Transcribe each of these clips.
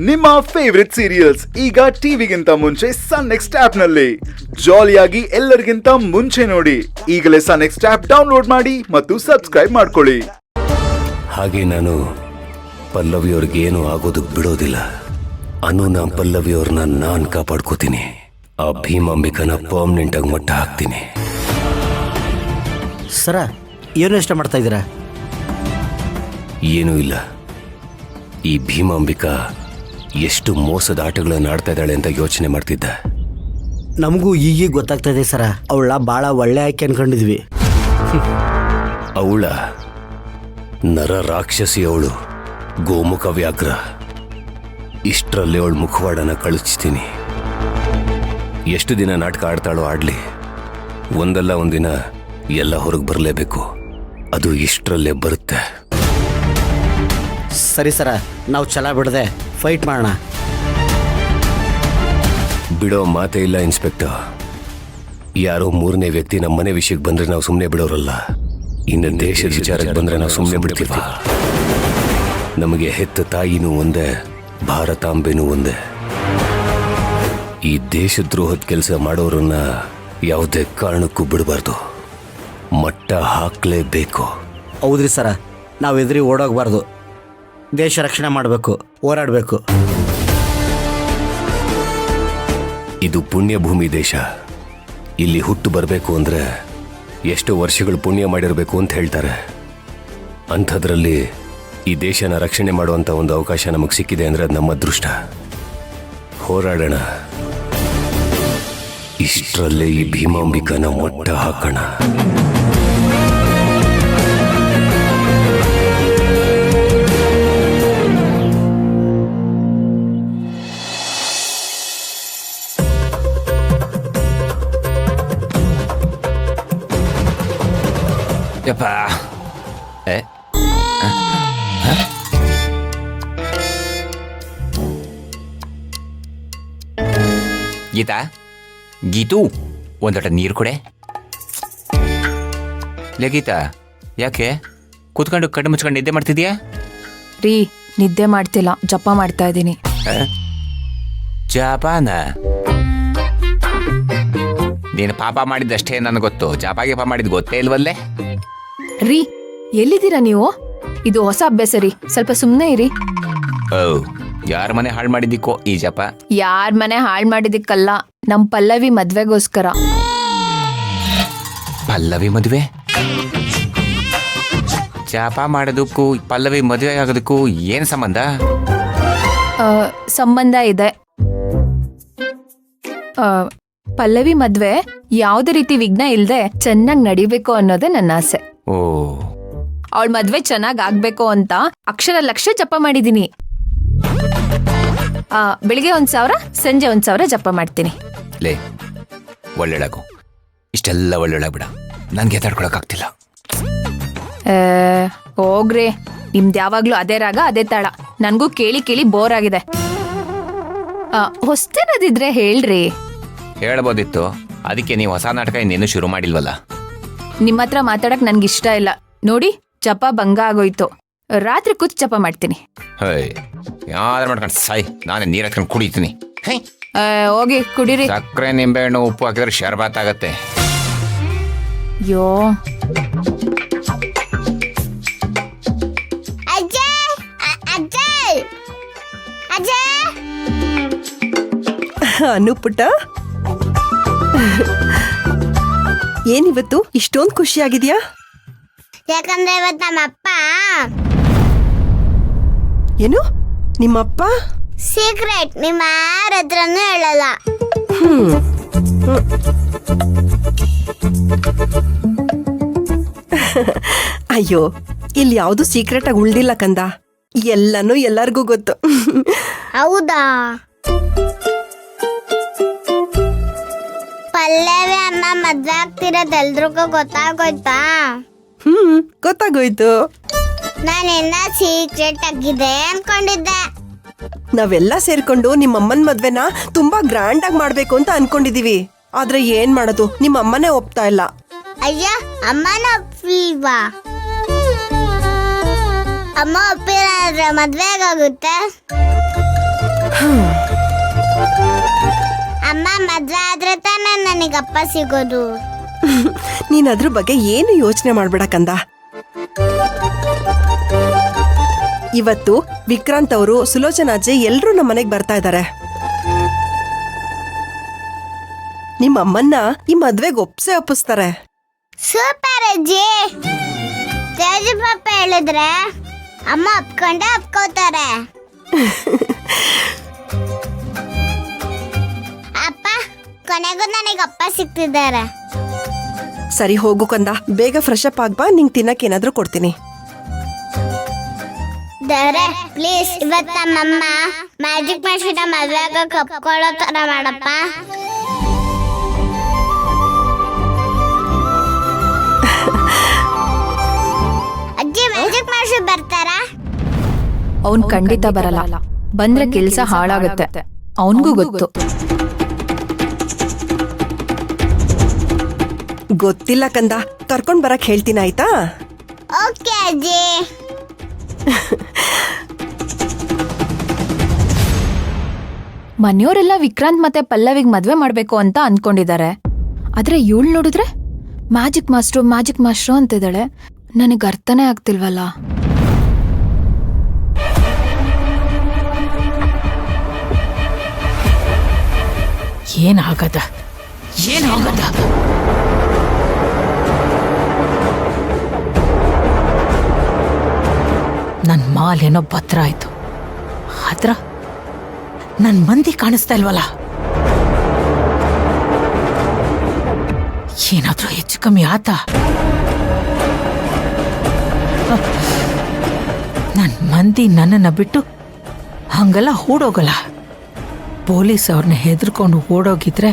ನಿಮ್ಮ favourite serials ಈಗ ಟಿವಿಗಿಂತ ಮುಂಚೆ ಸನ್ ನೆಕ್ಸ್ಟ್ ಆಪ್ ನಲ್ಲಿ ಜಾಲಿಯಾಗಿ ಎಲ್ಲರಿಗಿಂತ ಮುಂಚೆ ನೋಡಿ. ಈಗಲೇ ಸನ್ ನೆಕ್ಸ್ಟ್ ಆಪ್ ಡೌನ್ಲೋಡ್ ಮಾಡಿ ಮತ್ತು ಸಬ್ಸ್ಕ್ರೈಬ್ ಮಾಡ್ಕೊಳ್ಳಿ. ಹಾಗೆ ನಾನು ಪಲ್ಲವಿಯವ್ರಿಗೆ ಏನು ಆಗೋದಕ್ಕೆ ಬಿಡೋದಿಲ್ಲ. ಅನುನ ಪಲ್ಲವಿಯವ್ರನ್ನ ನಾನು ಕಾಪಾಡ್ಕೋತೀನಿ. ಆ ಭೀಮಾಂಬಿಕನ ಪರ್ಮನೆಂಟ್ ಆಗಿ ಮಟ್ಟ ಹಾಕ್ತೀನಿ. ಸರ, ಏನು ಇಷ್ಟ ಮಾಡ್ತಾ ಇದ್ದೀರಾ? ಏನೂ ಇಲ್ಲ. ಈ ಭೀಮಾಂಬಿಕಾ ಎಷ್ಟು ಮೋಸದ ಆಟಗಳನ್ನು ಆಡ್ತಾ ಇದ್ದಾಳೆ ಅಂತ ಯೋಚನೆ ಮಾಡ್ತಿದ್ದ. ನಮಗೂ ಈಗೀಗ ಗೊತ್ತಾಗ್ತಾ ಇದೆ ಸರ. ಅವಳ ಭಾಳ ಒಳ್ಳೆ ಆಯ್ಕೆ ಅನ್ಕೊಂಡಿದ್ವಿ. ಅವಳ ನರ ರಾಕ್ಷಸಿ, ಅವಳು ಗೋಮುಖ ವ್ಯಾಘ್ರ. ಇಷ್ಟರಲ್ಲಿ ಅವಳ ಮುಖವಾಡನ ಕಳಿಸ್ತೀನಿ. ಎಷ್ಟು ದಿನ ನಾಟಕ ಆಡ್ತಾಳೋ ಆಡ್ಲಿ, ಒಂದಲ್ಲ ಒಂದಿನ ಎಲ್ಲ ಹೊರಗೆ ಬರಲೇಬೇಕು. ಅದು ಇಷ್ಟರಲ್ಲೇ ಬರುತ್ತೆ. ಸರಿ ಸರ, ನಾವು ಛಲ ಬಿಡದೆ ಫೈಟ್ ಮಾಡೋಣ. ಬಿಡೋ ಮಾತೇ ಇಲ್ಲ ಇನ್ಸ್ಪೆಕ್ಟರ್. ಯಾರೋ ಮೂರನೇ ವ್ಯಕ್ತಿ ನಮ್ಮ ಮನೆ ವಿಷಯಕ್ಕೆ ಬಂದ್ರೆ ನಾವು ಸುಮ್ಮನೆ ಬಿಡೋರಲ್ಲ. ಇನ್ನು ದೇಶದ ವಿಚಾರಕ್ಕೆ ಬಂದ್ರೆ ನಾವು ಸುಮ್ಮನೆ ಬಿಡ್ತೀವ. ನಮಗೆ ಹೆತ್ತ ತಾಯಿನೂ ಒಂದೇ, ಭಾರತಾಂಬೆನೂ ಒಂದೇ. ಈ ದೇಶದ್ರೋಹದ ಕೆಲಸ ಮಾಡೋರನ್ನ ಯಾವುದೇ ಕಾರಣಕ್ಕೂ ಬಿಡಬಾರ್ದು. ಮಟ್ಟ ಹಾಕ್ಲೇಬೇಕು. ಹೌದ್ರಿ ಸರ, ನಾವು ಎದುರಿ ಓಡೋಗ್ಬಾರ್ದು. ದೇಶ ರಕ್ಷಣೆ ಮಾಡಬೇಕು, ಹೋರಾಡಬೇಕು. ಇದು ಪುಣ್ಯ ಭೂಮಿ ದೇಶ. ಇಲ್ಲಿ ಹುಟ್ಟು ಬರಬೇಕು ಅಂದರೆ ಎಷ್ಟೋ ವರ್ಷಗಳು ಪುಣ್ಯ ಮಾಡಿರಬೇಕು ಅಂತ ಹೇಳ್ತಾರೆ. ಅಂಥದ್ರಲ್ಲಿ ಈ ದೇಶನ ರಕ್ಷಣೆ ಮಾಡುವಂಥ ಒಂದು ಅವಕಾಶ ನಮಗೆ ಸಿಕ್ಕಿದೆ ಅಂದರೆ ಅದು ನಮ್ಮ ಅದೃಷ್ಟ. ಹೋರಾಡೋಣ. ಇಷ್ಟರಲ್ಲೇ ಈ ಭೀಮಾಂಬಿಕನ ಮಟ್ಟ ಹಾಕೋಣ. ಯಪ್ಪ, ಗೀತಾ, ಗೀತು, ಒಂದೊಟ ನೀರು ಕೊಡೆ. ಲೇ ಗೀತಾ, ಯಾಕೆ ಕೂತ್ಕೊಂಡು ಕಣ್ಣು ಮುಚ್ಕೊಂಡು ನಿದ್ದೆ ಮಾಡ್ತಿದ್ಯಾ? ರೀ, ನಿದ್ದೆ ಮಾಡ್ತಿಲ್ಲ, ಜಪ ಮಾಡ್ತಾ ಇದ್ದೀನಿ. ಜಪಾನ? ನೀನು ಪಾಪ ಮಾಡಿದ್ದಷ್ಟೇ ನನಗೆ ಗೊತ್ತು. ಜಪ ಗಿಪ ಮಾಡಿದ್ ಗೊತ್ತೇ ಇಲ್ವಲ್ಲೇ? ರೀ, ಎಲ್ಲಿದ್ದೀರಾ ನೀವು? ಇದು ಹೊಸ ಅಭ್ಯಾಸ ರೀ, ಸ್ವಲ್ಪ ಸುಮ್ಮನೆ ಇರಿ. ಓ, ಯಾರ ಮನೆ ಹಾಳು ಮಾಡಿದ್ದಿಕ್ಕೋ ಈ ಜಪ? ಯಾರ ಮನೆ ಹಾಳು ಮಾಡಿದಿಕ್ಕಲ್ಲ, ನಮ್ ಪಲ್ಲವಿ ಮದ್ವೆಗೋಸ್ಕರ. ಪಲ್ಲವಿ ಮದುವೆ? ಜಪ ಮಾಡೋದಕ್ಕೂ ಪಲ್ಲವಿ ಮದುವೆ ಆಗೋದಕ್ಕೂ ಏನು ಸಂಬಂಧ? ಸಂಬಂಧ ಇದೆ. ಪಲ್ಲವಿ ಮದ್ವೆ ಯಾವುದೇ ರೀತಿ ವಿಘ್ನ ಇಲ್ದೆ ಚೆನ್ನಾಗಿ ನಡಿಬೇಕು ಅನ್ನೋದೇ ನನ್ನ ಆಸೆ. ಓ, ಅವಳ ಮದ್ವೆ ಚೆನ್ನಾಗ್ ಆಗ್ಬೇಕು ಅಂತ ಅಕ್ಷರ ಲಕ್ಷ ಜಪ ಮಾಡಿದೀನಿ. ಬೆಳಿಗ್ಗೆ 1,000, ಸಂಜೆ 1,000 ಜಪ ಮಾಡ್ತೀನಿ. ಲೇ, ಒಳ್ಳೆಳಾಗು. ಇಷ್ಟೆಲ್ಲ ಒಳ್ಳೆಳಾಗ್ಬಿಡ, ನನ್ಗೆ ತಡ್ಕೊಳಕ್ಕಾಗ್ತಿಲ್ಲ. ಹೋಗ್ರಿ, ನಿಮ್ದು ಯಾವಾಗ್ಲೂ ಅದೇ ರಾಗ ಅದೇ ತಾಳ. ನನ್ಗೂ ಕೇಳಿ ಕೇಳಿ ಬೋರ್ ಆಗಿದೆ. ಹೊಸ್ತೇನದಿದ್ರೆ ಹೇಳ್ರಿ. ಹೇಳ್ಬೋದಿತ್ತು, ಅದಕ್ಕೆ ನೀವು ಹೊಸ ನಾಟಕ ಇನ್ನೇನು ಶುರು ಮಾಡಿಲ್ವಲ್ಲ. ನಿಮ್ಮ ಹತ್ರ ಮಾತಾಡಕ್ ನನ್ಗೆ ಇಷ್ಟ ಇಲ್ಲ. ನೋಡಿ, ಜಪ ಭಂಗ ಆಗೋಯ್ತು. ರಾತ್ರಿ ಕೂತ್ ಜಪ ಮಾಡ್ತೀನಿ. ಯಾವ್ದಾರು ಮಾಡ್ಕೊಂಡು ಸಾಯ್, ನಾನೇ ನೀರು ಹತ್ಕೊಂಡು ಕುಡಿತೀನಿ. ಹೋಗಿ ಕುಡೀರಿ. ಸಕ್ಕರೆ, ನಿಂಬೆಹಣ್ಣು, ಉಪ್ಪು ಹಾಕಿದ್ರೆ ಶರ್ಬತ್ ಆಗತ್ತೆ. ಯೋ, ಅನುಪುಟ, ಏನಿವತ್ತು ಇಷ್ಟೊಂದು ಖುಷಿಯಾಗಿದ್ಯಾ? ಯಾಕಂದ್ರೆ ಇವತ್ತು ನಮ್ಮಪ್ಪ. ಏನು ನಿಮ್ಮಪ್ಪ? ಸೀಕ್ರೆಟ್, ನಿಮ್ಮ ಯಾರ ಹತ್ರನೂ ಹೇಳಲ್ಲ. ಅಯ್ಯೋ, ಇಲ್ಲಿ ಯಾವುದು ಸೀಕ್ರೆಟ್ ಆಗಿ ಉಳ್ದಿಲ್ಲ ಕಂದ. ಎಲ್ಲನೂ ಎಲ್ಲರಿಗೂ ಗೊತ್ತು. ಹೌದಾ? ಪಲ್ಲವಿ ಅಮ್ಮ ಮದ್ವೆ ಆಗ್ತಿರೋದು ಎಲ್ರಿಗೂ ಗೊತ್ತಾಗೋಯ್ತಾ? ಗೊತ್ತಾಗೋಯ್ತು. ನಾನೆಲ್ಲ ಸೀಕ್ರೆಟ್ ಆಗಿದೆ ಅನ್ಕೊಂಡಿದ್ದೆ. ನಾವೆಲ್ಲ ಸೇರ್ಕೊಂಡು ನಿಮ್ಮಮ್ಮನ ಮದ್ವೆನ ತುಂಬಾ ಗ್ರ್ಯಾಂಡ್ ಆಗಿ ಮಾಡ್ಬೇಕು ಅಂತ ಅನ್ಕೊಂಡಿದೀವಿ. ಆದ್ರೆ ಏನ್ ಮಾಡೋದು, ನಿಮ್ಮಮ್ಮನೇ ಒಪ್ತಾ ಇಲ್ಲ. ಅಯ್ಯ, ಅಮ್ಮನ ಒಪ್ಪಿಲ್ವಾ? ಅಮ್ಮ ಒಪ್ಪಿಲ್ಲ ಮದ್ವೆ ಆಗುತ್ತೆ. ನನಗಪ್ಪ ಸಿಗೋದು? ನೀನ್ ಅದ್ರ ಬಗ್ಗೆ ಏನು ಯೋಚನೆ ಮಾಡ್ಬೇಡ ಕಂದ. ಇವತ್ತು ವಿಕ್ರಾಂತ್ ಅವರು, ಸುಲೋಚನಾಜಿ ಎಲ್ರೂ ನಮ್ಮ ಮನೆಗ್ ಬರ್ತಾ ಇದ್ದಾರೆ. ನಿಮ್ಮ ಅಮ್ಮನ್ನ ಈ ಮದ್ವೆಗೆ ಒಪ್ಪಿಸ್ತಾರೆ. ಸೂಪರ್ ಅಜ್ಜಿ. ತೇಜು ಪಾಪ ಹೇಳಿದ್ರೆ ಅಮ್ಮ ಒಪ್ಕೊಂಡೆ ಒಪ್ಕೋತಾರೆ. ಅಪ್ಪ, ಕೊನೆಗೂ ನನಗಪ್ಪ ಸಿಗ್ತಿದ್ದಾರೆ. ಸರಿ ಹೋಗು ಕಂದ, ಬೇಗ ಫ್ರೆಶ್ ಅಪ್ ಆಗ್ಬಾ, ನಿಂಗೆ ತಿನ್ನಕ್ಕೆ ಏನಾದ್ರೂ ಕೊಡ್ತೀನಿ. ದೇವ್ರೆ ಪ್ಲೀಸ್ ಇವತ್ತು ನಮ್ಮಮ್ಮ ಮ್ಯಾಜಿಕ್ ಮೆಷಿನ್ ಮದ್ವೆಗ ಕಪ್ಕೊಳ್ಳೋ ತರ ಮಾಡಪ್ಪ. ಅಜ್ಜಿ, ಮ್ಯಾಜಿಕ್ ಮೆಷಿನ್ ಬರ್ತಾರಾ? ಅವ್ನ್ ಖಂಡಿತ ಬರಲ್ಲ. ಬಂದ್ರೆ ಕೆಲ್ಸ ಹಾಳಾಗತ್ತೆ. ಅವನ್ಗೂ ಗೊತ್ತು. ಗೊತ್ತಿಲ್ಲ ಕಂದ, ಕರ್ಕೊಂಡ್ ಬರಕ್ ಹೇಳ್ತೀನಿ ಆಯ್ತಾ? ಓಕೆ ಅಜ್ಜಿ. ಮನೆಯವರೆಲ್ಲ ವಿಕ್ರಾಂತ್ ಮತ್ತೆ ಪಲ್ಲವಿಗ್ ಮದ್ವೆ ಮಾಡ್ಬೇಕು ಅಂತ ಅನ್ಕೊಂಡಿದ್ದಾರೆ. ಆದ್ರೆ ಇವಳು ನೋಡಿದ್ರೆ ಮ್ಯಾಜಿಕ್ ಮಾಸ್ಟ್ರು ಅಂತಿದ್ದಾಳೆ. ನನಗೆ ಅರ್ಥನೇ ಆಗ್ತಿಲ್ವಲ್ಲ. ಏನಾಗದ ನನ್ ಮಾಲೇನೋ ಭದ್ರ ಆಯ್ತು. ಆದ್ರ ನನ್ ಮಂದಿ ಕಾಣಿಸ್ತಾ ಇಲ್ವಲ್ಲ. ಏನಾದ್ರೂ ಹೆಚ್ಚು ಕಮ್ಮಿ ಆತ? ನನ್ ಮಂದಿ ನನ್ನನ್ನ ಬಿಟ್ಟು ಹಂಗೆಲ್ಲ ಓಡೋಗಲ್ಲ. ಪೊಲೀಸ್ ಅವ್ರನ್ನ ಹೆದರ್ಕೊಂಡು ಓಡೋಗಿದ್ರೆ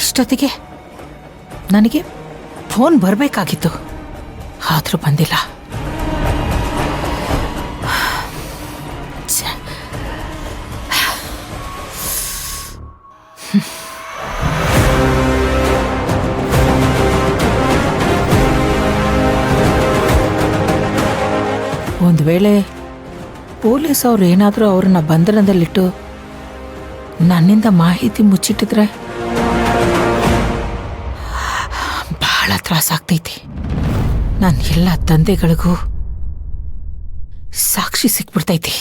ಇಷ್ಟೊತ್ತಿಗೆ ನನಗೆ ಫೋನ್ ಬರಬೇಕಾಗಿತ್ತು. ಆದ್ರೂ ಬಂದಿಲ್ಲ. ಒಂದು ವೇಳೆ ಪೊಲೀಸ್ ಅವ್ರು ಏನಾದರೂ ಅವ್ರನ್ನ ಬಂಧನದಲ್ಲಿಟ್ಟು ನನ್ನಿಂದ ಮಾಹಿತಿ ಮುಚ್ಚಿಟ್ಟಿದ್ರೆ ಬಹಳ ತ್ರಾಸಾಗ್ತೈತಿ. ನನ್ನ ಎಲ್ಲ ತಂದೆಗಳಿಗೂ ಸಾಕ್ಷಿ ಸಿಕ್ಬಿಡ್ತೈತಿ.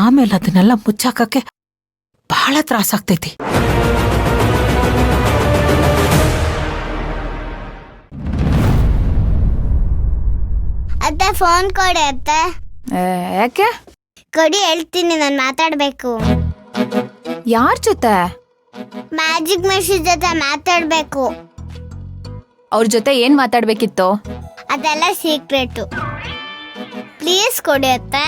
ಆಮೇಲೆ ಅದನ್ನೆಲ್ಲ ಮುಚ್ಚಾಕಕ್ಕೆ ಬಹಳ ತ್ರಾಸಾಗ್ತೈತಿ. ಅತ್ತೆ ಫೋನ್ ಕೊಡಿ ಅತ್ತೆ. ಯಾಕೆ? ಕೊಡಿ, ಹೇಳ್ತೀನಿ, ನಾನು ಮಾತಾಡ್ಬೇಕು. ಯಾರ ಜೊತೆ? ಮ್ಯಾಜಿಕ್ ಮೆಷಿನ್ ಜೊತೆ ಮಾತಾಡ್ಬೇಕು. ಅವ್ರ ಜೊತೆ ಏನ್ ಮಾತಾಡ್ಬೇಕಿತ್ತು? ಅದೆಲ್ಲ ಸೀಕ್ರೆಟ್. ಪ್ಲೀಸ್ ಕೊಡಿ ಅತ್ತೆ.